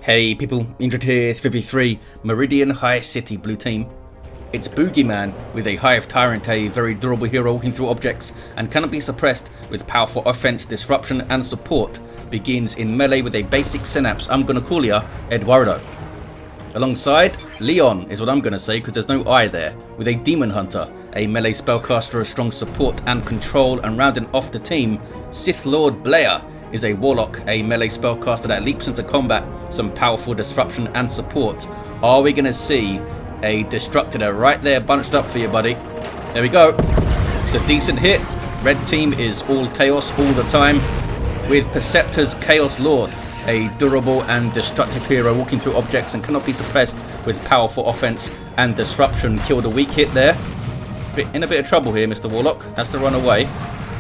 Hey people, Indra here, 53, Meridian High City Blue Team. It's Boogeyman with a Hive Tyrant, a very durable hero walking through objects and cannot be suppressed with powerful offense, disruption and support. Begins in melee with a basic synapse, I'm gonna call ya Eduardo. Alongside, Leon is what I'm gonna say because there's no I there, with a Daemonhunter, a melee spellcaster of strong support and control, and rounding off the team, Sith Lord-BLEA is a Warlock, a melee spellcaster that leaps into combat, some powerful disruption and support. Are we going to see a Destructor right there bunched up for you, buddy? There we go. It's a decent hit. Red team is all chaos all the time, with Perceptor's Chaos Lord, a durable and destructive hero walking through objects and cannot be suppressed with powerful offense and disruption. Killed a weak hit there. In a bit of trouble here, Mr. Warlock. Has to run away.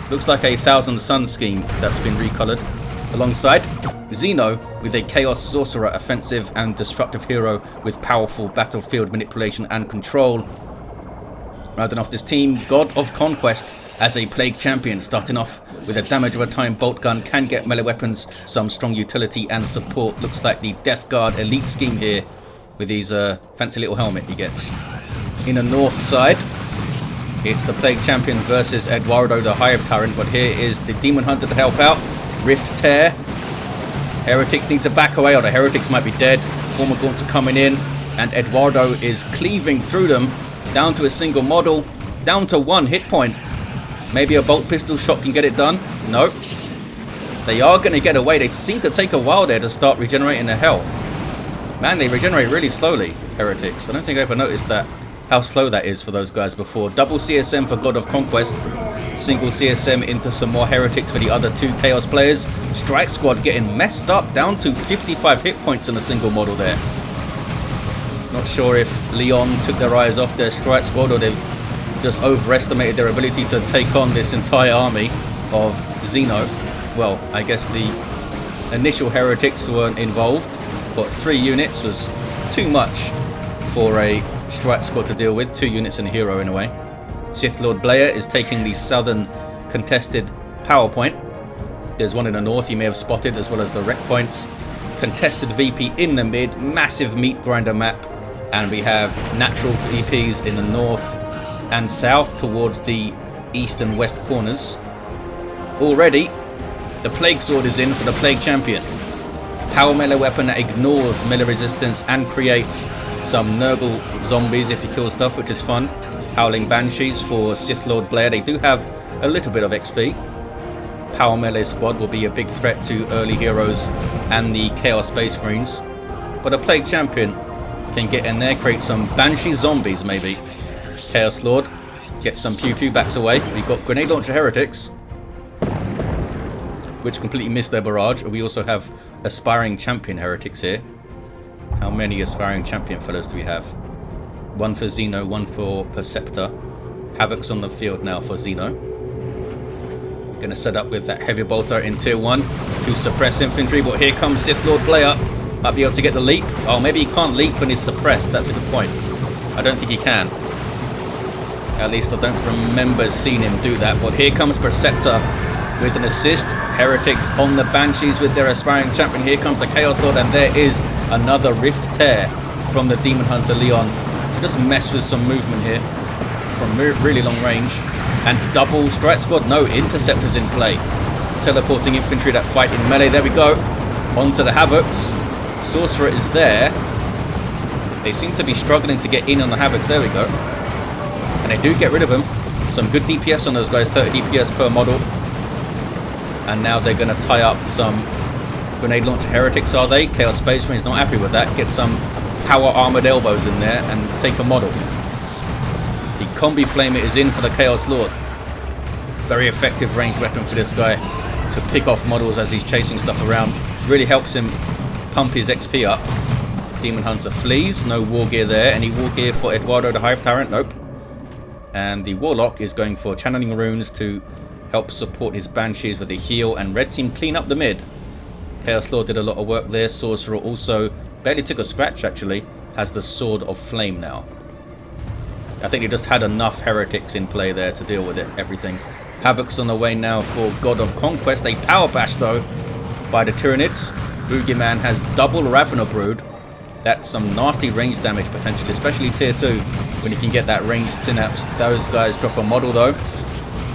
Looks like a Thousand Sun scheme that's been recolored. Alongside, Zeno with a Chaos Sorcerer, offensive and disruptive hero with powerful battlefield manipulation and control. Rounding off this team, God of Conquest as a Plague Champion, starting off with a damage over time bolt gun, can get melee weapons, some strong utility and support. Looks like the Death Guard elite scheme here with his fancy little helmet he gets. In the north side, it's the Plague Champion versus Eduardo the Hive Tyrant, but here is the Daemonhunter to help out. Rift Tear. Heretics need to back away, or the Heretics might be dead. Gaunts are coming in, and Eduardo is cleaving through them, down to a single model, down to one hit point. Maybe a bolt pistol shot can get it done? No. They are going to get away. They seem to take a while there to start regenerating their health. Man, they regenerate really slowly, Heretics. I don't think I ever noticed that. How slow that is for those guys before. Double CSM for God of Conquest. Single CSM into some more Heretics for the other two Chaos players. Strike Squad getting messed up, down to 55 hit points in a single model there. Not sure if Leon took their eyes off their Strike Squad or they've just overestimated their ability to take on this entire army of Zeno. Well, I guess the initial Heretics weren't involved, but 3 units was too much for a Strike Squad to deal with. 2 units and a hero in a way. Sith Lord-BLEA is taking the southern contested power point. There's one in the north you may have spotted, as well as the wreck points. Contested VP in the mid, massive meat grinder map, and we have natural VPs in the north and south towards the east and west corners. Already, the Plague Sword is in for the Plague Champion. Power melee weapon that ignores melee resistance and creates some Nurgle zombies if you kill stuff, which is fun. Howling Banshees for Sith Lord-BLEA. They do have a little bit of XP. Power melee squad will be a big threat to early heroes and the Chaos Space Marines. But a Plague Champion can get in there, create some Banshee zombies maybe. Chaos Lord gets some pew pew, backs away. We've got Grenade Launcher Heretics, which completely missed their barrage. We also have Aspiring Champion Heretics here. How many Aspiring Champion fellows do we have? 1 for Zeno, 1 for Perceptor. Havoc's on the field now for Zeno. Gonna set up with that Heavy Bolter in tier 1 to suppress infantry, but here comes Sith Lord-BLEA. Might be able to get the leap. Oh, maybe he can't leap when he's suppressed. That's a good point. I don't think he can. At least I don't remember seeing him do that, but here comes Perceptor with an assist. Heretics on the Banshees with their Aspiring Champion. Here comes the Chaos Lord, and there is another Rift Tear from the Daemonhunter Leon. To just mess with some movement here from really long range. And double Strike Squad. No, Interceptors in play. Teleporting infantry that fight in melee. There we go. Onto the Havocs. Sorcerer is there. They seem to be struggling to get in on the Havocs. There we go. And they do get rid of them. Some good DPS on those guys. 30 DPS per model. And now they're going to tie up some Grenade Launcher Heretics, are they? Chaos Space Marine's not happy with that. Get some Power Armored Elbows in there and take a model. The Combi Flamer is in for the Chaos Lord. Very effective ranged weapon for this guy to pick off models as he's chasing stuff around. Really helps him pump his XP up. Daemonhunter flees. No war gear there. Any war gear for Eduardo the Hive Tyrant? Nope. And the Warlock is going for Channeling Runes to help support his Banshees with a heal, and red team clean up the mid. Chaos Lord did a lot of work there. Sorcerer also barely took a scratch actually. Has the Sword of Flame now. I think he just had enough Heretics in play there to deal with it, everything. Havoc's on the way now for God of Conquest. A power bash though by the Tyranids. Boogeyman has double Ravener Brood. That's some nasty range damage potentially, especially tier 2 when you can get that ranged synapse. Those guys drop a model though.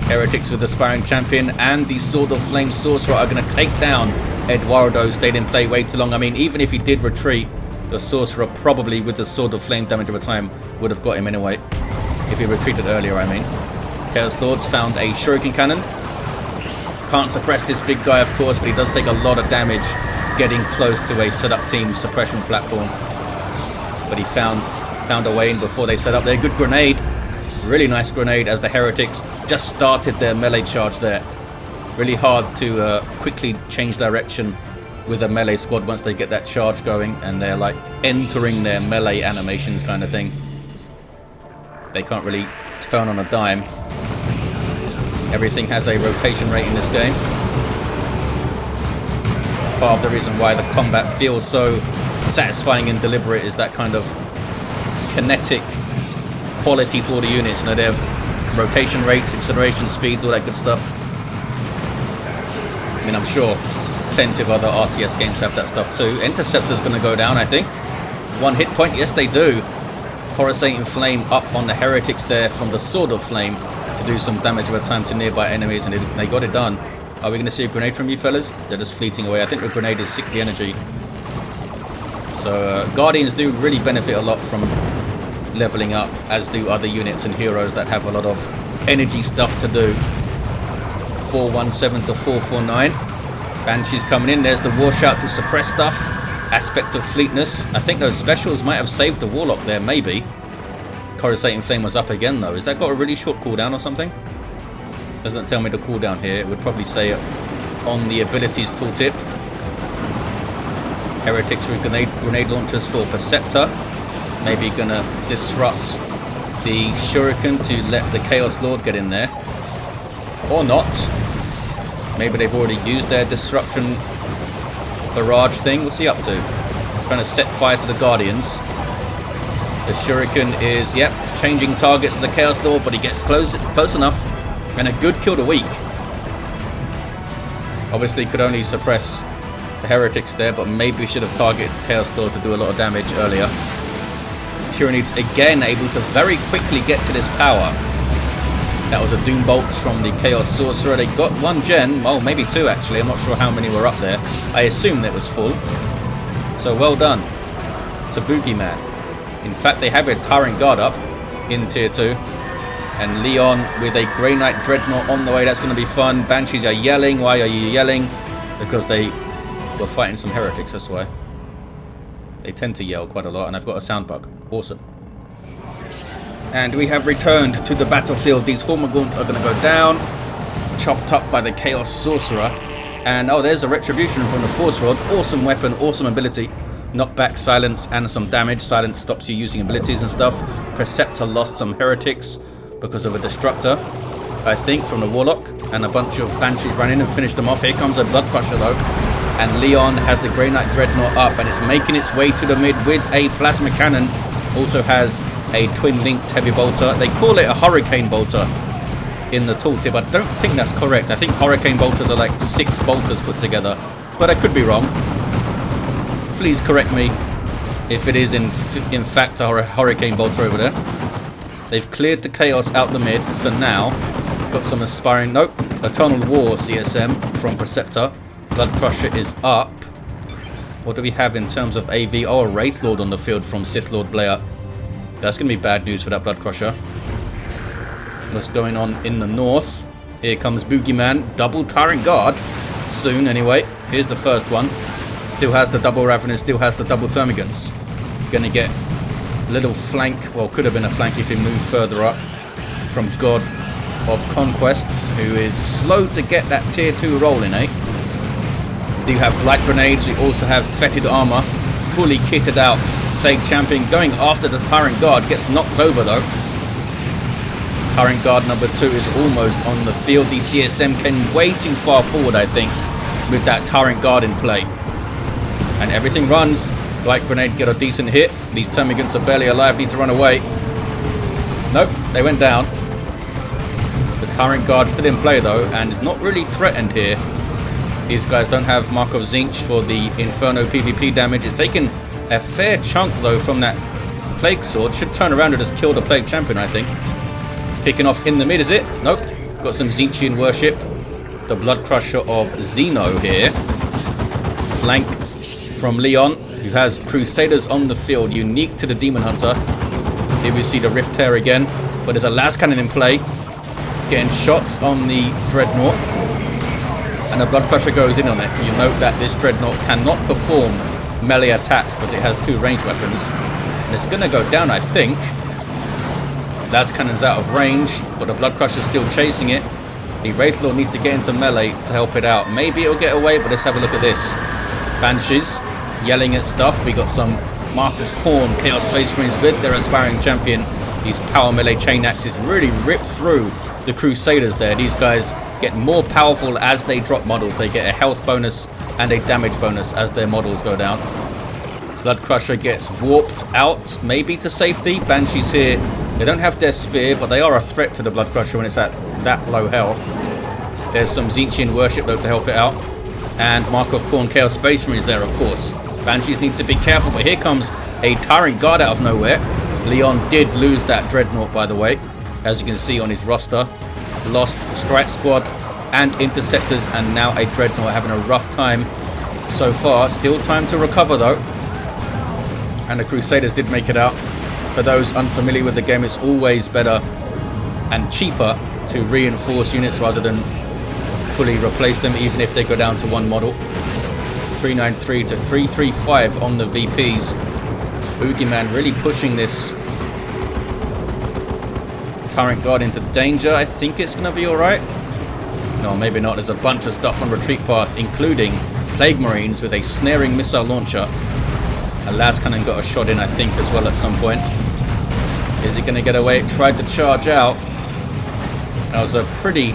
Heretics with the Aspiring Champion and the Sword of Flame Sorcerer are going to take down Eduardo. Stayed in play way too long. I mean, even if he did retreat, the Sorcerer probably with the Sword of Flame damage over time would have got him anyway. If he retreated earlier, I mean. Chaos Lords found a Shuriken Cannon. Can't suppress this big guy, of course, but he does take a lot of damage getting close to a setup team suppression platform. But he found a way in before they set up their good grenade. Really nice grenade as the Heretics just started their melee charge there. Really hard to quickly change direction with a melee squad once they get that charge going and they're like entering their melee animations kind of thing. They can't really turn on a dime. Everything has a rotation rate in this game. Part of the reason why the combat feels so satisfying and deliberate is that kind of kinetic quality to all the units. You know, they have rotation rates, acceleration speeds, all that good stuff. I mean, I'm sure plenty of other RTS games have that stuff too. Interceptor's going to go down, I think. 1 hit point, yes they do. Coruscating Flame up on the Heretics there from the Sword of Flame to do some damage over time to nearby enemies, and they got it done. Are we going to see a grenade from you fellas? They're just fleeting away. I think the grenade is 60 energy. So Guardians do really benefit a lot from leveling up, as do other units and heroes that have a lot of energy stuff to do. 417 to 449. Banshee's coming in. There's the War Shout to suppress stuff. Aspect of Fleetness. I think those specials might have saved the Warlock there, maybe. Coruscating Flame was up again though. Has that got a really short cooldown or something? Doesn't tell me the cooldown here. It would probably say it on the abilities tooltip. Heretics with grenade launchers for Perceptor. Maybe gonna disrupt the Shuriken to let the Chaos Lord get in there. Or not. Maybe they've already used their disruption barrage thing. What's he up to? Trying to set fire to the Guardians. The Shuriken is, yep, changing targets to the Chaos Lord, but he gets close enough. And a good kill to weak. Obviously could only suppress the Heretics there, but maybe we should have targeted the Chaos Lord to do a lot of damage earlier. Tyranids again able to very quickly get to this power. That was a Doom Bolt from the Chaos Sorcerer. They got 1 gen, well maybe 2 actually, I'm not sure how many were up there. I assume that was full. So well done to Boogeyman. In fact they have a Tyrant Guard up in tier 2. And Lyon with a Grey Knight Dreadnought on the way. That's going to be fun. Banshees are yelling. Why are you yelling? Because they were fighting some Heretics, that's why. They tend to yell quite a lot, and I've got a sound bug. Awesome. And we have returned to the battlefield. These Hormagaunts are going to go down. Chopped up by the Chaos Sorcerer. And oh, there's a Retribution from the Force Rod. Awesome weapon, awesome ability. Knockback, silence, and some damage. Silence stops you using abilities and stuff. Perceptor lost some Heretics because of a Destructor, I think, from the Warlock, and a bunch of Banshees ran in and finished them off. Here comes a Blood Crusher though, and Lyon has the Grey Knight Dreadnought up, and it's making its way to the mid with a Plasma Cannon. Also has a twin-linked Heavy Bolter. They call it a Hurricane Bolter in the tooltip. I don't think that's correct. I think Hurricane Bolters are like 6 bolters put together, but I could be wrong. Please correct me if it is in fact a Hurricane Bolter over there. They've cleared the Chaos out the mid for now. Got some aspiring... Nope. Eternal War CSM from Perceptor. Blood Crusher is up. What do we have in terms of AV? Oh, a Wraith Lord on the field from Sith Lord-BLEA. That's going to be bad news for that Blood Crusher. What's going on in the north? Here comes Boogeyman. Double Tyrant Guard. Soon, anyway. Here's the first one. Still has the double Raveners. Still has the double Termagants. Going to get... little flank, well, could have been a flank if he moved further up, from God of Conquest, who is slow to get that tier 2 rolling, eh? We do have Blight Grenades. We also have Fetid Armor, fully kitted out. Plague Champion going after the Tyrant Guard, gets knocked over though. Tyrant Guard number 2 is almost on the field. The CSM came way too far forward, I think, with that Tyrant Guard in play. And everything runs. Blight Grenade get a decent hit. These Termagants are barely alive, need to run away. Nope, they went down. The Tyrant Guard still in play though, and is not really threatened here These guys don't have Mark of Tzeentch for the Inferno PvP damage. It's taken a fair chunk though from that Plague Sword. Should turn around and just kill the Plague Champion, I think. Kicking off in the mid, is it? Nope. Got some Tzeentchian worship. The Blood Crusher of Zeno here. Flank from Lyon, who has Crusaders on the field, unique to the Daemonhunter. Here we see the Rift Tear again, but there's a Las Cannon in play. Getting shots on the Dreadnought. And the Blood Crusher goes in on it. You note that this Dreadnought cannot perform melee attacks because it has 2 ranged weapons. And it's going to go down, I think. Las Cannon's out of range, but the Blood Crusher's still chasing it. The Wraith Lord needs to get into melee to help it out. Maybe it'll get away, but let's have a look at this. Banshees yelling at stuff. We got some Mark of Khorne Chaos Space Marines with their aspiring champion. These power melee chain axes really rip through the Crusaders there. These guys get more powerful as they drop models. They get a health bonus and a damage bonus as their models go down. Blood Crusher gets warped out, maybe to safety. Banshees here, they don't have their spear, but they are a threat to the Blood Crusher when it's at that low health. There's some Tzeentchian worship though to help it out. And Mark of Khorne Chaos Space Marines there, of course. Banshees need to be careful, but here comes a Tyrant Guard out of nowhere. Lyon did lose that Dreadnought, by the way, as you can see on his roster. Lost Strike Squad and Interceptors, and now a Dreadnought having a rough time so far. Still time to recover though. And the Crusaders did make it out. For those unfamiliar with the game, it's always better and cheaper to reinforce units rather than fully replace them, even if they go down to 1 model. 393 to 335 on the VPs. Boogeyman really pushing this Tyrant Guard into danger. I think it's going to be alright. No, maybe not. There's a bunch of stuff on retreat path, including Plague Marines with a snaring missile launcher. A Las Cannon got a shot in, I think, as well at some point. Is it going to get away? It tried to charge out. That was a pretty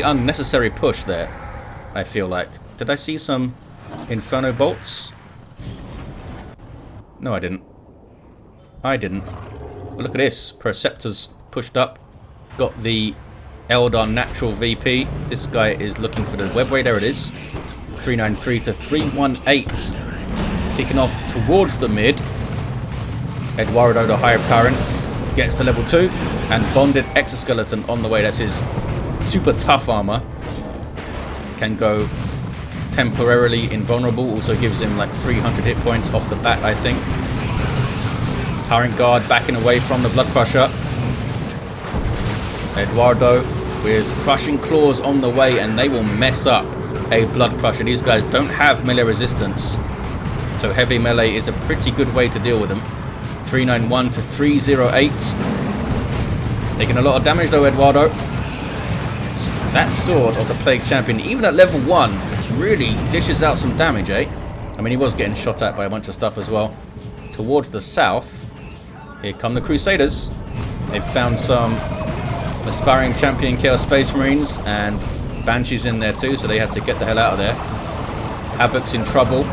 unnecessary push there, I feel like. Did I see some Inferno bolts? No, I didn't. I didn't. But look at this. Perceptor's pushed up. Got the Eldar natural VP. This guy is looking for the webway. There it is. 393 to 318. Kicking off towards the mid. Eduardo, the Hive Tyrant, gets to level 2. And Bonded Exoskeleton on the way. That's his super tough armor. Can go temporarily invulnerable. Also gives him like 300 hit points off the bat, I think. Tyrant Guard backing away from the Blood Crusher. Eduardo with Crushing Claws on the way, and they will mess up a Blood Crusher. These guys don't have melee resistance, so heavy melee is a pretty good way to deal with them. 391 to 308. Taking a lot of damage though, Eduardo. That sword of the Plague Champion, even at level 1, really dishes out some damage, eh? I mean, he was getting shot at by a bunch of stuff as well. Towards the south, here come the Crusaders. They've found some aspiring champion Chaos Space Marines, and Banshees in there too, so they had to get the hell out of there. Havoc's in trouble.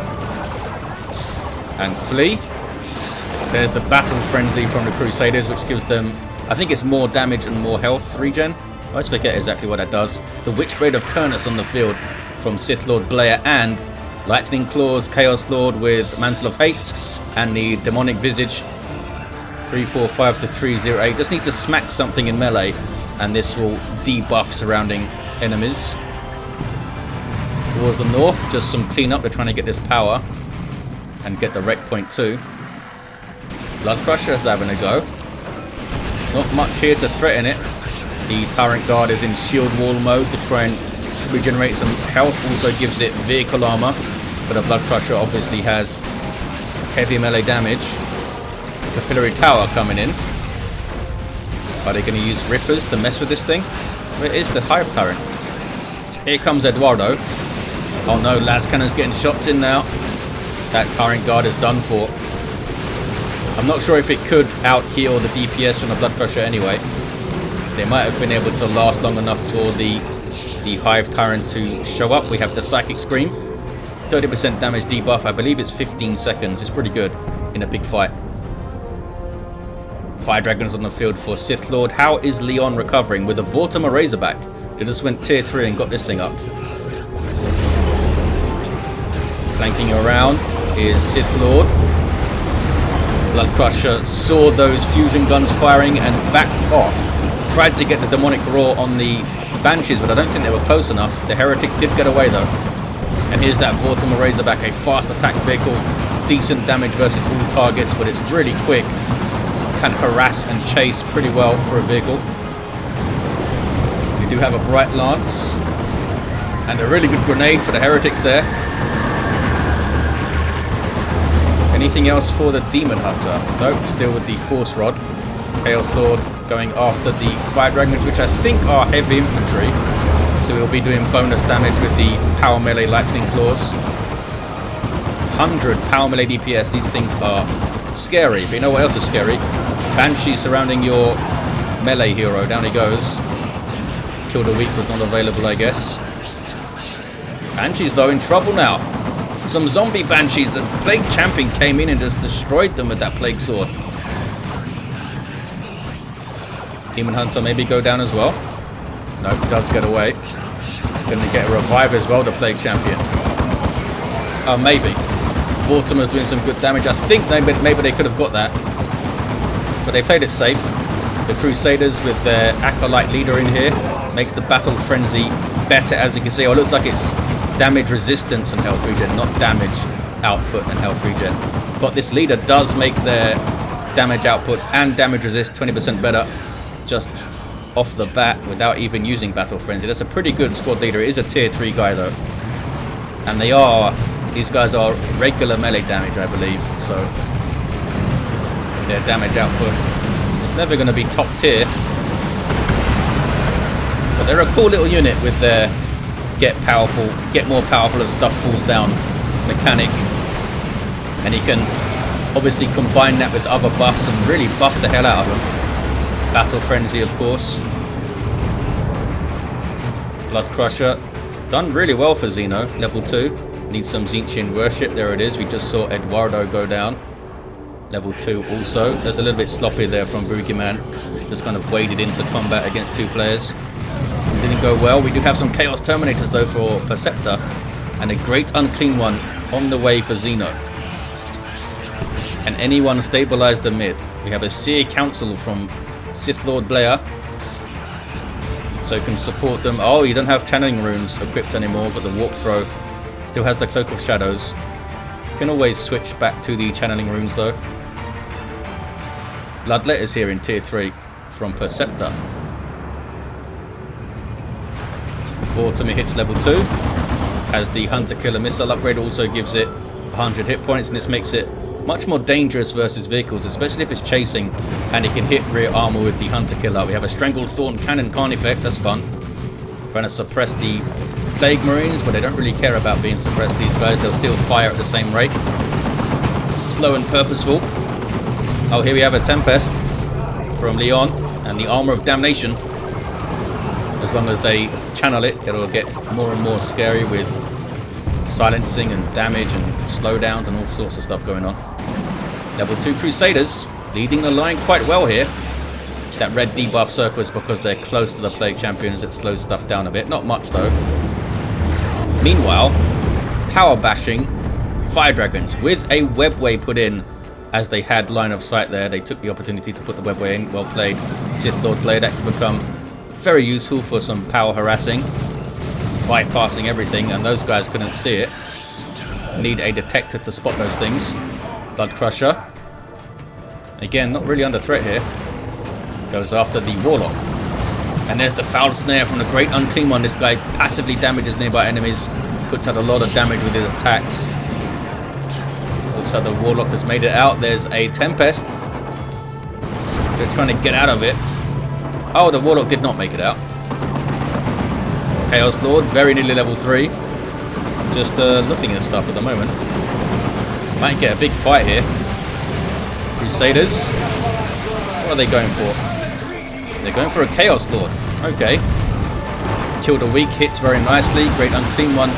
And flee. There's the Battle Frenzy from the Crusaders, which gives them, I think it's more damage and more health regen. I always forget exactly what that does. The Witchblade of Kurnus on the field from Sith Lord-BLEA, and Lightning Claws Chaos Lord with Mantle of Hate, and the Demonic Visage. 345 to 308. Just need to smack something in melee, and this will debuff surrounding enemies. Towards the north, just some cleanup. They're trying to get this power and get the wreck point too. Blood Crusher is having a go. Not much here to threaten it. The Tyrant Guard is in shield wall mode to try and regenerate some health. Also gives it vehicle armor, but a Blood Crusher obviously has heavy melee damage. Capillary Tower coming in. Are they going to use Rippers to mess with this thing? Where is the Hive Tyrant? Here comes Eduardo. Oh no, Las Cannon's getting shots in now. That Tyrant Guard is done for. I'm not sure if it could out-heal the DPS from the Blood Crusher anyway. They might have been able to last long enough for the Hive Tyrant to show up. We have the Psychic Scream. 30% damage debuff. I believe it's 15 seconds. It's pretty good in a big fight. Fire Dragons on the field for Sith Lord. How is Lyon recovering with a Vortimer Razorback? They just went tier 3 and got this thing up. Flanking around is Sith Lord. Blood Crusher saw those fusion guns firing and backs off. Tried to get the demonic roar on the Banshees, but I don't think they were close enough. The Heretics did get away though. And here's that Vortimer Razorback, a fast attack vehicle. Decent damage versus all targets, but it's really quick. Can harass and chase pretty well for a vehicle. We do have a Bright Lance. And a really good grenade for the Heretics there. Anything else for the Daemonhunter? Nope, still with the Force Rod. Chaos Lord going after the Fire Dragons, which I think are heavy infantry. So we'll be doing bonus damage with the Power Melee Lightning Claws. 100 Power Melee DPS. These things are scary. But you know what else is scary? Banshee surrounding your melee hero. Down he goes. Kill the Weak was not available, I guess. Banshees, though, in trouble now. Some zombie Banshees. The Plague Champion came in and just destroyed them with that Plague Sword. Daemonhunter maybe go down as well. No, does get away. Going to get a revive as well, the Plague Champion. Maybe. Vortimer's doing some good damage. I think maybe they could have got that. But they played it safe. The Crusaders with their Acolyte leader in here makes the Battle Frenzy better, as you can see. Oh, it looks like it's damage resistance and health regen, not damage output and health regen. But this leader does make their damage output and damage resist 20% better just off the bat without even using Battle Frenzy. That's a pretty good squad leader. It is a tier 3 guy though. And these guys are regular melee damage, I believe. So their damage output is never going to be top tier. But they're a cool little unit with their get more powerful as stuff falls down mechanic. And you can obviously combine that with other buffs and really buff the hell out of them. Battle Frenzy, of course. Blood Crusher. Done really well for Zeno. Level 2. Needs some Tzeentchian worship. There it is. We just saw Eduardo go down. Level 2 also. There's a little bit sloppy there from Boogeyman. Just kind of waded into combat against 2 players. Didn't go well. We do have some Chaos Terminators though for Perceptor. And a Great Unclean One on the way for Zeno. And anyone stabilize the mid. We have a Seer Council from Sith Lord-BLEA. So you can support them. Oh, you don't have channeling runes equipped anymore, but the warp throw still has the Cloak of Shadows. You can always switch back to the channeling runes though. Bloodlet is here in tier 3 from Perceptor. Vortimer hits level 2. As the Hunter Killer Missile upgrade also gives it 100 hit points, and this makes it much more dangerous versus vehicles, especially if it's chasing and it can hit rear armor with the Hunter Killer. We have a Strangled Thorn Cannon Carnifex, that's fun. Trying to suppress the Plague Marines, but they don't really care about being suppressed, these guys. They'll still fire at the same rate. Slow and purposeful. Oh, here we have a Tempest from Lyon and the Armor of Damnation. As long as they channel it, it'll get more and more scary with silencing and damage and slowdowns and all sorts of stuff going on. Level 2 Crusaders leading the line quite well here. That red debuff circle is because they're close to the Plague Champions. It slows stuff down a bit. Not much though. Meanwhile, power bashing Fire Dragons with a webway put in as they had line of sight there. They took the opportunity to put the webway in. Well played, Sith Lord-BLEA. That could become very useful for some power harassing. It's bypassing everything, and those guys couldn't see it. Need a detector to spot those things. Blood Crusher. Again, not really under threat here. Goes after the Warlock. And there's the Foul Snare from the Great Unclean One. This guy passively damages nearby enemies. Puts out a lot of damage with his attacks. Looks like the Warlock has made it out. There's a Tempest. Just trying to get out of it. Oh, the Warlock did not make it out. Chaos Lord, very nearly level 3. Just looking at stuff at the moment. Might get a big fight here. Crusaders. What are they going for? They're going for a Chaos Lord. Okay. Kill the Weak, hits very nicely. Great Unclean One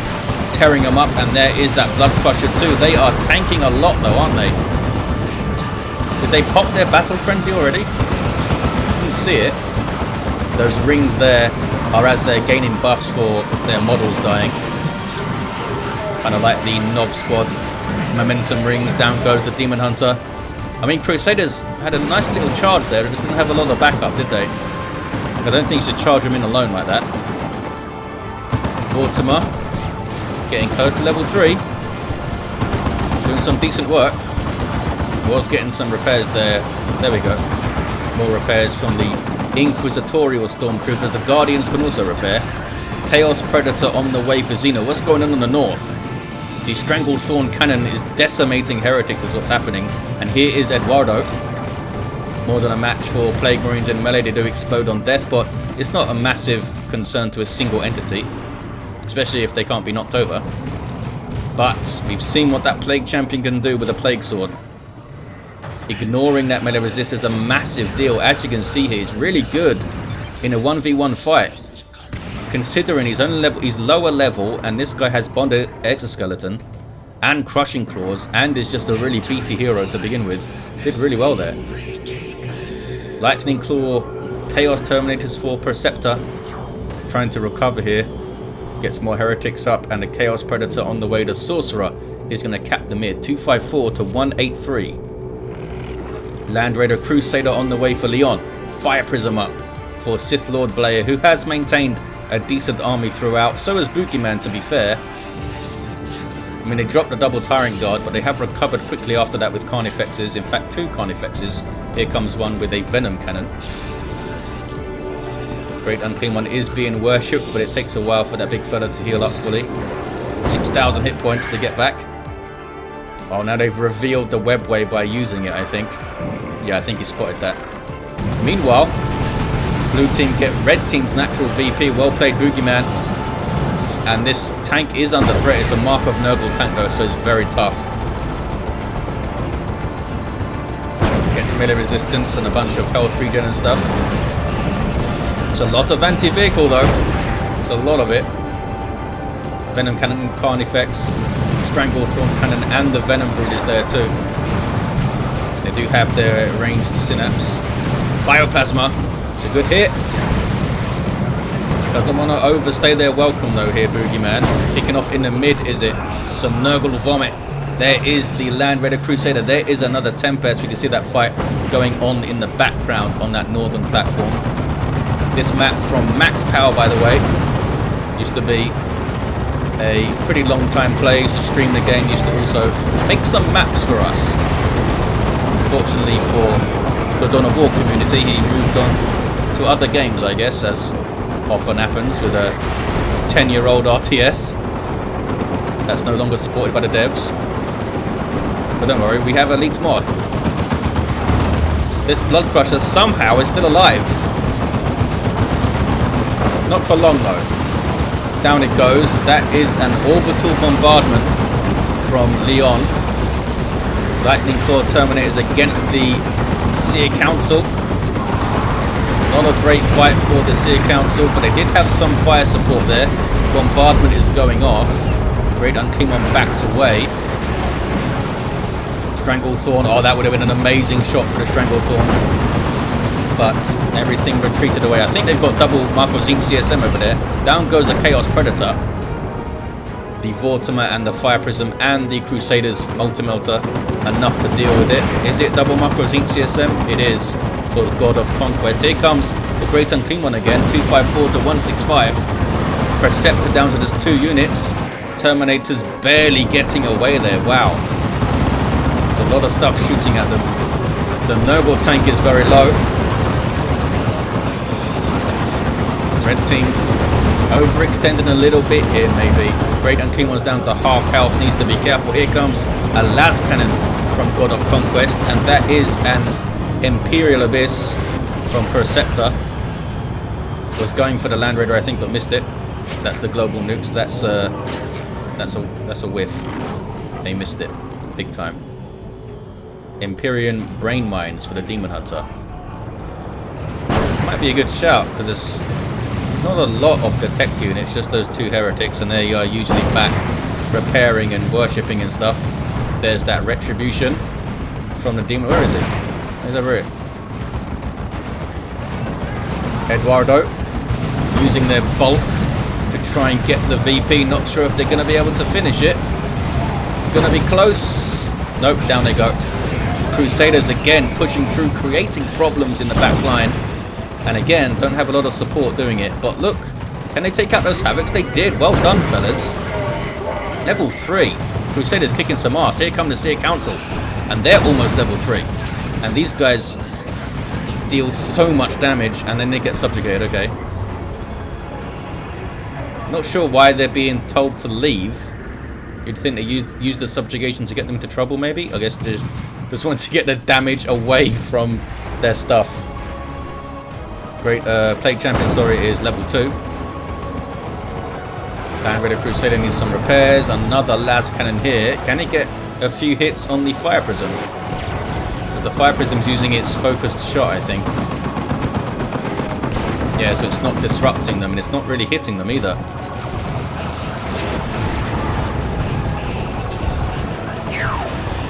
tearing them up. And there is that Blood Crusher too. They are tanking a lot though, aren't they? Did they pop their Battle Frenzy already? Didn't see it. Those rings there are as they're gaining buffs for their models dying. Kind of like the Nob squad. Momentum rings, down goes the Daemonhunter. I mean, Crusaders had a nice little charge there. They just didn't have a lot of backup, did they? I don't think you should charge them in alone like that. Vortimer getting close to level 3. Doing some decent work. Was getting some repairs there. There we go. More repairs from the Inquisitorial Stormtroopers. The Guardians can also repair. Chaos Predator on the way for Zeno. What's going on the north? The Strangled Thorn Cannon is decimating heretics is what's happening. And here is Eduardo. More than a match for Plague Marines in melee. They do explode on death, but it's not a massive concern to a single entity. Especially if they can't be knocked over. But we've seen what that Plague Champion can do with a Plague Sword. Ignoring that melee resist is a massive deal. As you can see here, he's really good in a 1v1 fight. Considering he's only level, he's lower level, and this guy has Bonded Exoskeleton and Crushing Claws, and is just a really beefy hero to begin with. Did really well there. Lightning Claw, Chaos Terminators for Perceptor, trying to recover here. Gets more heretics up, and the Chaos Predator on the way. The Sorcerer is going to cap the mid. 254 to 183. Land Raider Crusader on the way for Lyon. Fire Prism up for Sith Lord-BLEA, who has maintained a decent army throughout. So has boogeyman, to be fair. I mean, they dropped the double Tyrant Guard, but they have recovered quickly after that with Carnifexes. In fact, 2 Carnifexes. Here comes one with a Venom Cannon. Great Unclean One is being worshipped, but it takes a while for that big fella to heal up fully. 6,000 hit points to get back. Oh, now they've revealed the webway by using it, I think. Yeah, I think he spotted that. Meanwhile, blue team get red team's natural VP. Well played, boogeyman. And this tank is under threat. It's a Mark of Nurgle tank though, so it's very tough. Gets melee resistance and a bunch of health regen and stuff. It's a lot of anti-vehicle though. It's a lot of it. Venom Cannon, Carnifex, Strangled Thorn Cannon, and the Venom Brood is there too. They do have their ranged synapse. Bioplasma. It's a good hit. Doesn't want to overstay their welcome though here, boogeyman. Kicking off in the mid, is it? Some Nurgle Vomit. There is the Land Raider Crusader. There is another Tempest. We can see that fight going on in the background on that northern platform. This map from Max Power, by the way, used to be a pretty long time play. Used to stream the game. Used to also make some maps for us. Unfortunately for the Dawn of War community, he moved on to other games, I guess, as often happens with a 10-year-old RTS that's no longer supported by the devs. But don't worry, we have Elite Mod. This Blood Crusher somehow is still alive. Not for long though. Down it goes. That is an orbital bombardment from Lyon. Lightning Claw Terminators against the Seer Council. Not a great fight for the Seer Council, but they did have some fire support there. Bombardment is going off. Great Unclean One backs away. Strangled Thorn. Oh, that would have been an amazing shot for the Strangled Thorn. But everything retreated away. I think they've got double Marcosine CSM over there. Down goes the Chaos Predator. The Vortimer and the Fire Prism and the Crusaders Multi-Melter. Enough to deal with it. Is it double Marcosine CSM? It is for the God of Conquest. Here comes the Great Unclean One again. 254 to 165. Perceptor down to just 2 units. Terminators barely getting away there. Wow. There's a lot of stuff shooting at them. The Noble tank is very low. Red team overextending a little bit here, maybe. Great Unclean One's down to half health. Needs to be careful. Here comes a las cannon from God of Conquest, and that is an Imperial Abyss from Perceptor. Was going for the Land Raider, I think, but missed it. That's the global nuke. So that's a whiff. They missed it, big time. Empyrean Brain Mines for the Daemonhunter. Might be a good shout because there's not a lot of detect units, just those 2 heretics, and they are usually back repairing and worshipping and stuff. There's that Retribution from the Demon. Where is it? It's over here. Eduardo using their bulk to try and get the VP. Not sure if they're going to be able to finish it. It's going to be close. Nope, down they go. Crusaders again pushing through, creating problems in the back line. And again, don't have a lot of support doing it. But look, can they take out those Havocs? They did. Well done, fellas. Level 3. Crusaders kicking some ass. Here come the Seer Council. And they're almost level 3. And these guys deal so much damage and then they get subjugated. Okay. Not sure why they're being told to leave. You'd think they used the subjugation to get them into trouble, maybe? I guess they just want to get the damage away from their stuff. Great Plague Champion, sorry, is level 2. And Red Crusader needs some repairs. Another las cannon here. Can he get a few hits on the Fire Prism? Because the Fire Prism's using its focused shot, I think. Yeah, so it's not disrupting them, and it's not really hitting them either.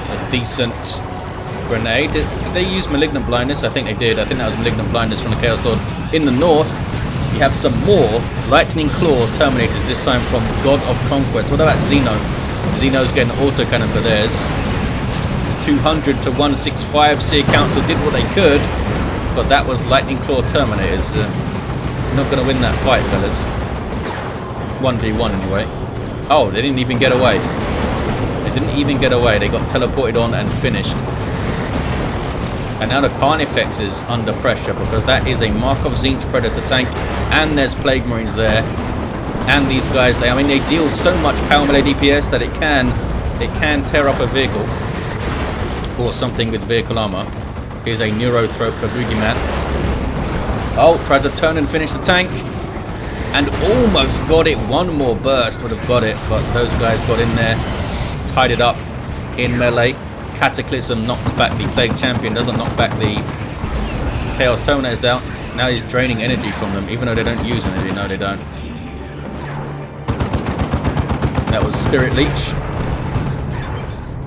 A decent grenade. Did they use Malignant Blindness? I think they did. I think that was Malignant Blindness from the Chaos Lord. In the north, you have some more Lightning Claw Terminators, this time from God of Conquest. What about Zeno? Zeno's getting autocannon for theirs. 200 to 165. Seer Council did what they could, but that was Lightning Claw Terminators. Not going to win that fight, fellas. 1v1 anyway. Oh, they didn't even get away. They didn't even get away. They got teleported on and finished. And now the Carnifex is under pressure because that is a Mark of Tzeentch Predator tank, and there's Plague Marines there. And these guys, I mean, they deal so much power melee DPS that it can tear up a vehicle or something with vehicle armor. Here's a Neuro Throat for Boogeyman. Oh, tries to turn and finish the tank, and almost got it. One more burst would have got it, but those guys got in there, tied it up in melee. Cataclysm knocks back the Plague Champion, doesn't knock back the Chaos Terminators down. Now he's draining energy from them, even though they don't use energy. No, they don't. That was Spirit Leech.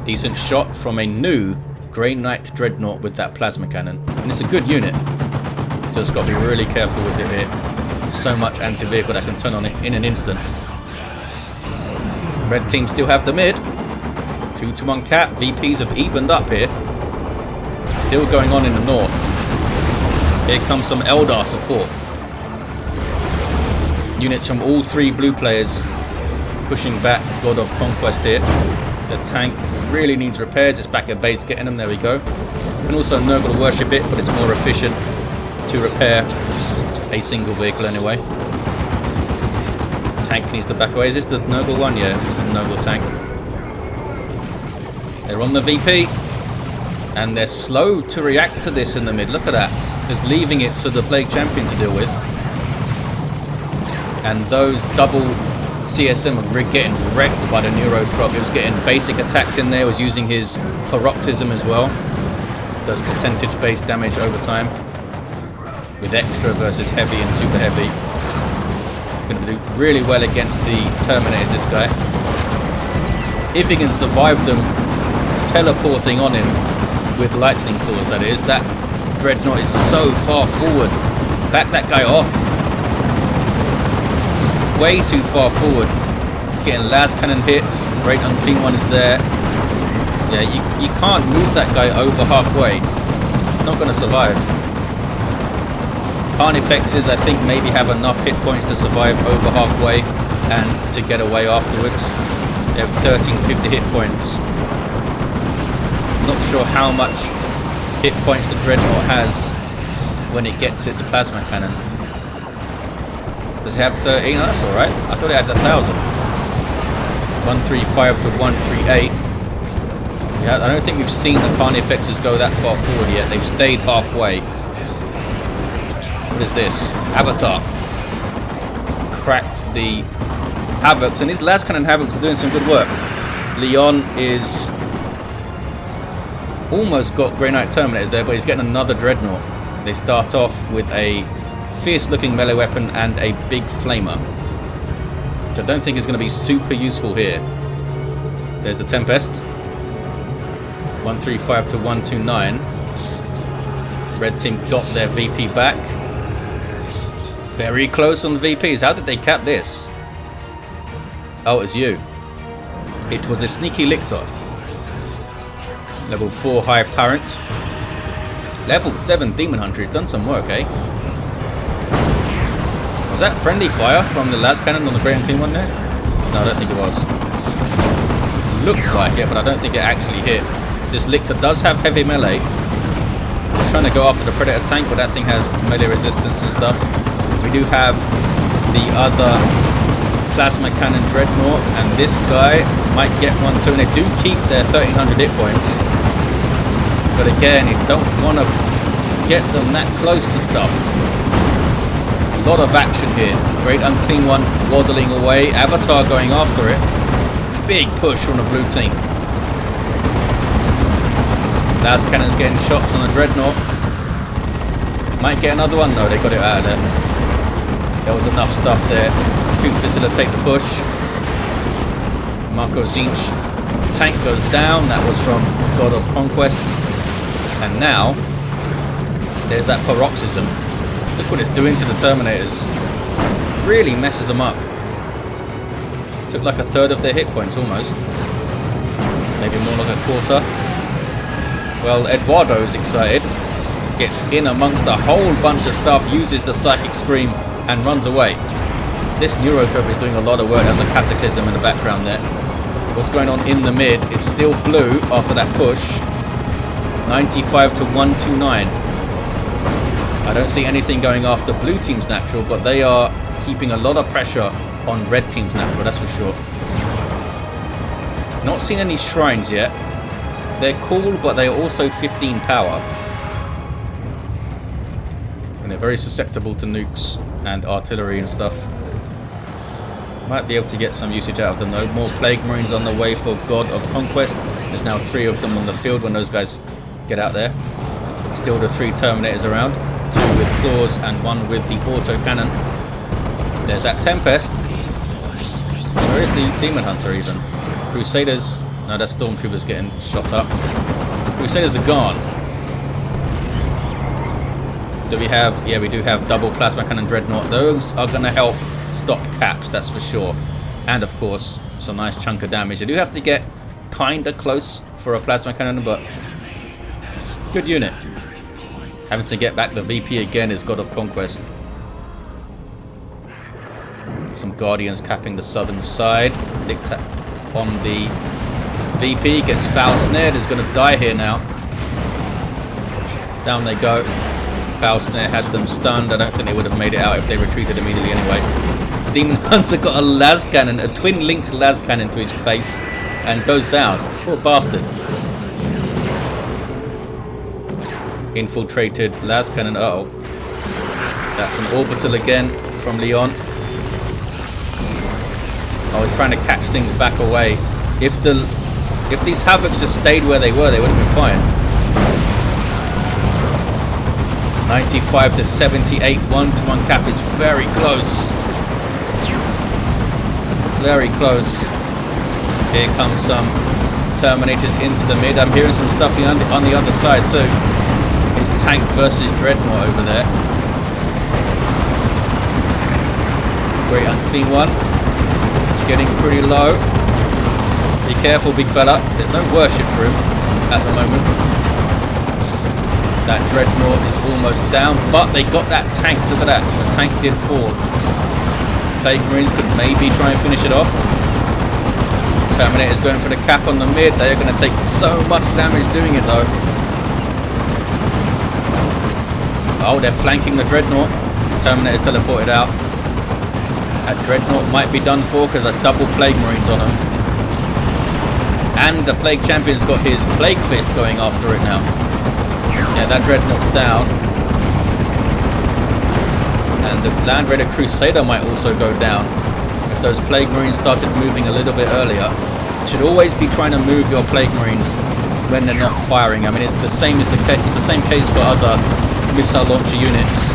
Decent shot from a new Grey Knight Dreadnought with that plasma cannon. And it's a good unit. Just got to be really careful with it here. So much anti-vehicle that can turn on it in an instant. Red team still have the mid. 2-to-1 cap. VPs have evened up here. Still going on in the north. Here comes some Eldar support. Units from all 3 blue players pushing back God of Conquest here. The tank really needs repairs. It's back at base getting them. There we go. You can also Nurgle worship it, but it's more efficient to repair a single vehicle anyway. Tank needs to back away. Is this the Nurgle one? Yeah, it's the Nurgle tank. They're on the VP, and they're slow to react to this in the mid. Look at that. Just leaving it to the Plague Champion to deal with. And those double CSM were getting wrecked by the Neurothrop. It was getting basic attacks in there. It was using his Paroxysm as well. Does percentage-based damage over time. With extra versus heavy and super heavy. Going to do really well against the Terminators, this guy. If he can survive them teleporting on him with lightning claws, that is. That Dreadnought is so far forward. Back that guy off. He's way too far forward. He's getting las cannon hits. Great unclean one is there. Yeah, you can't move that guy over halfway. He's not going to survive. Carnifexes, I think, maybe have enough hit points to survive over halfway and to get away afterwards. They have 1350 hit points. Not sure how much hit points the Dreadnought has when it gets its plasma cannon. Does it have 13? Oh, that's alright. I thought it had 1,000. 135 to 138. Yeah, I don't think we've seen the Carnifexes go that far forward yet. They've stayed halfway. What is this? Avatar. Cracked the Havocs, and his las cannon Havocs are doing some good work. Lyon is almost got Grey Knight Terminators there, but he's getting another Dreadnought. They start off with a fierce looking melee weapon and a big flamer, which I don't think is going to be super useful here. There's the Tempest. 135 to 129. Red team got their VP back. Very close on the VPs. How did they cap this? Oh, it's you. It was a sneaky lictor. Level 4 Hive Tyrant. Level 7 Daemonhunter. He's done some work, eh? Was that friendly fire from the las cannon on the Great Unclean one there? No, I don't think it was. Looks like it, but I don't think it actually hit. This lictor does have heavy melee. He's trying to go after the Predator tank, but that thing has melee resistance and stuff. We do have the other plasma cannon dreadnought, and this guy might get one too, and they do keep their 1300 hit points. But again, you don't want to get them that close to stuff. A lot of action here. Great Unclean one waddling away. Avatar going after it. Big push from the blue team. Las cannon's getting shots on the dreadnought. Might get another one. No, they got it out of there. There was enough stuff there to facilitate the push. Marco Zinch tank goes down. That was from God of Conquest. And now there's that paroxysm. Look what it's doing to the Terminators. Really messes them up. Took like a third of their hit points almost. Maybe more like a quarter. Well, Eduardo's excited. Gets in amongst a whole bunch of stuff, uses the Psychic Scream and runs away. This Neurothrope is doing a lot of work. There's a Cataclysm in the background there. What's going on in the mid? It's still blue after that push. 95 to 129. I don't see anything going after blue team's natural, but they are keeping a lot of pressure on red team's natural, that's for sure. Not seen any shrines yet. They're cool, but they're also 15 power. And they're very susceptible to nukes and artillery and stuff. Might be able to get some usage out of them though. More Plague Marines on the way for God of Conquest. There's now 3 of them on the field when those guys get out there. Still the 3 Terminators around. 2 with claws and 1 with the auto cannon. There's that Tempest. Where is the Daemonhunter even? Crusaders. No, that's Stormtroopers getting shot up. Crusaders are gone. Do we have... Yeah, we do have double plasma cannon dreadnought. Those are going to help stop caps, that's for sure. And of course, it's a nice chunk of damage. They do have to get kind of close for a plasma cannon, but good unit. Having to get back the VP again is God of Conquest. Some Guardians capping the southern side. Dictat on the VP, gets foul snared, is going to die here now. Down they go. Foul snare had them stunned. I don't think they would have made it out if they retreated immediately anyway. Daemonhunter got a las cannon, a twin-linked las cannon to his face, and goes down. Poor bastard. Infiltrated las cannon. Uh-oh. That's an orbital again from Lyon. Oh, he's trying to catch things back away. If these Havocs just stayed where they were, they would have been fine. 95 to 78, 1-to-1 cap is very close. Very close. Here comes some Terminators into the mid. I'm hearing some stuff on the other side too. It's tank versus dreadnought over there. Great Unclean one. Getting pretty low. Be careful, big fella. There's no worship for him at the moment. That dreadnought is almost down, but they got that tank. Look at that. The tank did fall. Plague Marines could maybe try and finish it off. Terminator's going for the cap on the mid. They are going to take so much damage doing it though. Oh, they're flanking the dreadnought. Terminator's teleported out. That dreadnought might be done for because there's double Plague Marines on them. And the Plague Champion's got his Plague Fist going after it now. Yeah, that dreadnought's down. And the Land Raider Crusader might also go down. If those Plague Marines started moving a little bit earlier, you should always be trying to move your Plague Marines when they're not firing. I mean, it's the same case for other missile launcher units.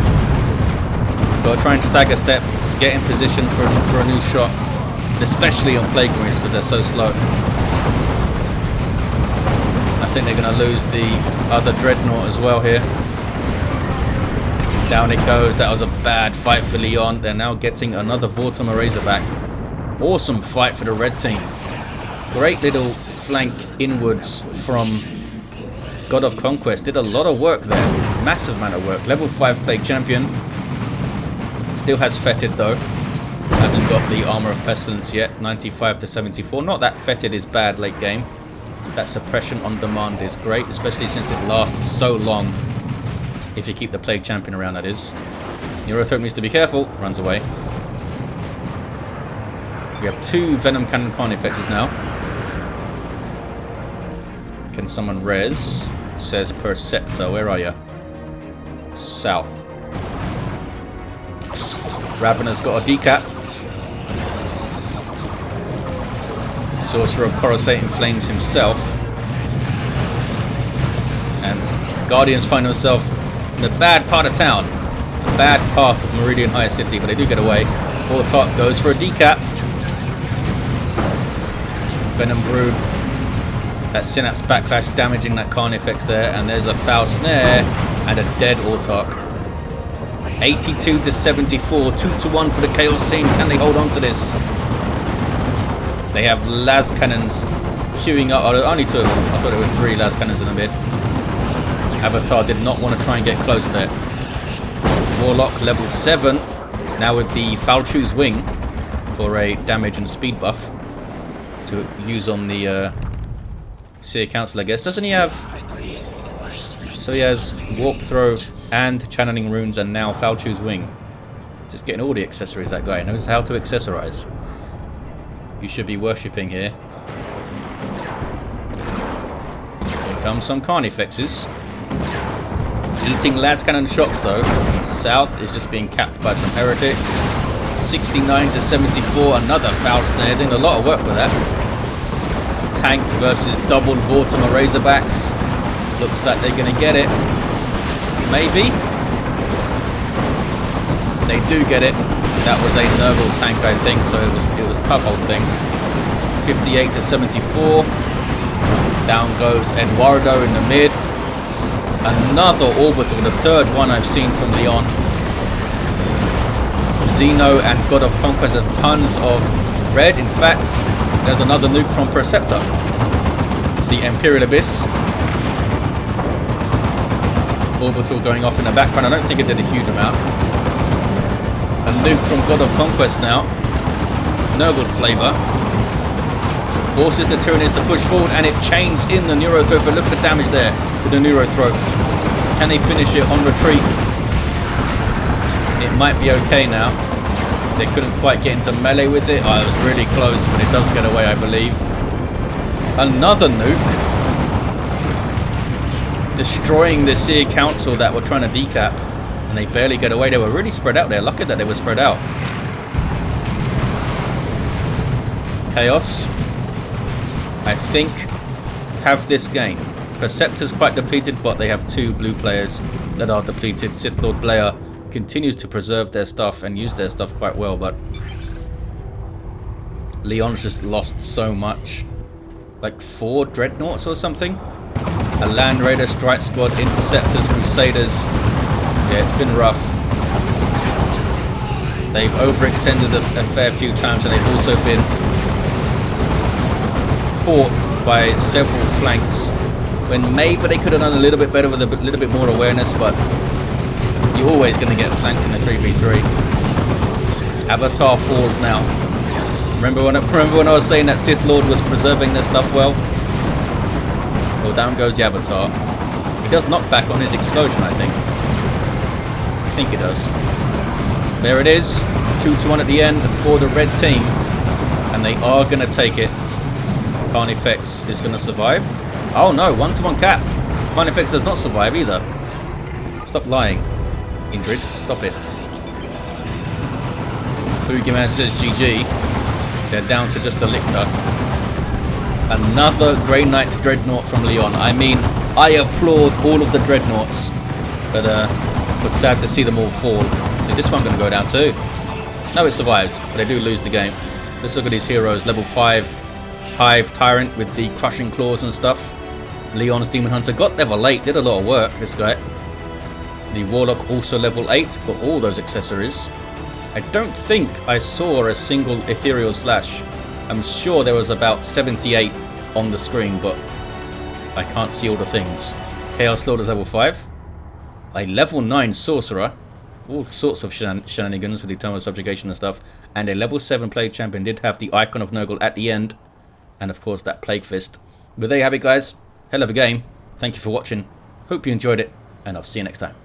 Got to try and stagger step, get in position for a new shot, especially on Plague Marines because they're so slow. I think they're going to lose the other dreadnought as well here. Down it goes. That was a bad fight for Lyon. They're now getting another Vortimer Razorback. Awesome fight for the red team. Great little flank inwards from God of Conquest. Did a lot of work there. Massive amount of work. Level 5 Plague Champion. Still has fetid though. Hasn't got the Armor of Pestilence yet. 95 to 74. Not that fetid is bad late game. That suppression on demand is great, especially since it lasts so long. If you keep the Plague Champion around, that is. Neurothrope needs to be careful. Runs away. We have 2 Venom Cannon Carnifexes now. Can someone res? Says Perceptor. Where are you? South. Ravener's got a decap. Sorcerer of Coruscate in Flames himself. And Guardians find themselves in a bad part of town. A bad part of Meridian High City, but they do get away. Autarch goes for a decap. Venom Brood. That Synapse Backlash damaging that Carnifex there. And there's a foul snare and a dead Autarch. 82 to 74. 2 to 1 for the Chaos team. Can they hold on to this? They have las cannons queuing up. Oh, only 2 of them. I thought there were 3 las cannons in the mid. Avatar did not want to try and get close there. Warlock level 7. Now with the Falchu's Wing for a damage and speed buff to use on the Seer Council, I guess. Doesn't he have... So he has Warp Throw and Channeling Runes and now Falchu's Wing. Just getting all the accessories, that guy knows how to accessorize. You should be worshipping here. Here comes some Carnifexes. Eating las cannon shots though. South is just being capped by some heretics. 69 to 74. Another foul snare. Doing a lot of work with that. Tank versus double Vortimer Razorbacks. Looks like they're going to get it. Maybe. They do get it. That was a Nurgle tank, I think, so it was tough old thing. 58 to 74. Down goes Eduardo in the mid. Another orbital, the 3rd one I've seen from Lyon. Zeno and God of Conquest have tons of red. In fact, there's another nuke from Perceptor. The Imperial Abyss. Orbital going off in the background. I don't think it did a huge amount. A nuke from God of Conquest now. Nurgle flavor. Forces the Tyranids to push forward and it chains in the Neurothrope. But look at the damage there with the Neurothrope. Can they finish it on retreat? It might be okay now. They couldn't quite get into melee with it. Oh, it was really close, but it does get away, I believe. Another nuke. Destroying the Seer Council that were trying to decap. And they barely get away. They were really spread out there. Lucky that they were spread out. Chaos, I think, have this game. Perceptor's quite depleted, but they have 2 blue players that are depleted. Sith Lord-BLEA continues to preserve their stuff and use their stuff quite well, but Lyon's just lost so much. Like 4 Dreadnoughts or something. A Land Raider, Strike Squad, Interceptors, Crusaders. Yeah, it's been rough. They've overextended a fair few times, and they've also been caught by several flanks when maybe they could have done a little bit better with a little bit more awareness, but you're always going to get flanked in a 3v3. Avatar falls now. Remember when I was saying that Sith Lord was preserving their stuff well? Well, down goes the Avatar. He does knock back on his explosion, I think. I think he does. There it is. 2-1 at the end for the red team. And they are going to take it. Carnifex is going to survive. Oh no, 1-1 cap. Carnifex does not survive either. Stop lying, Indrid. Stop it. Boogeyman says GG. They're down to just a lictor. Another Grey Knight Dreadnought from Lyon. I mean, I applaud all of the Dreadnoughts, but it was sad to see them all fall. Is this one going to go down too? No, it survives, but they do lose the game. Let's look at these heroes. Level 5 Hive Tyrant with the crushing claws and stuff. Lyon's Daemonhunter got level 8, did a lot of work, this guy. The Warlock also level 8, got all those accessories. I don't think I saw a single ethereal slash. I'm sure there was about 78 on the screen, but I can't see all the things. Chaos Lord is level 5. A level 9 Sorcerer. All sorts of shenanigans with Eternal Subjugation and stuff. And a level 7 Plague Champion did have the Icon of Nurgle at the end. And of course that Plague Fist. But there you have it, guys. Hell of a game. Thank you for watching. Hope you enjoyed it. And I'll see you next time.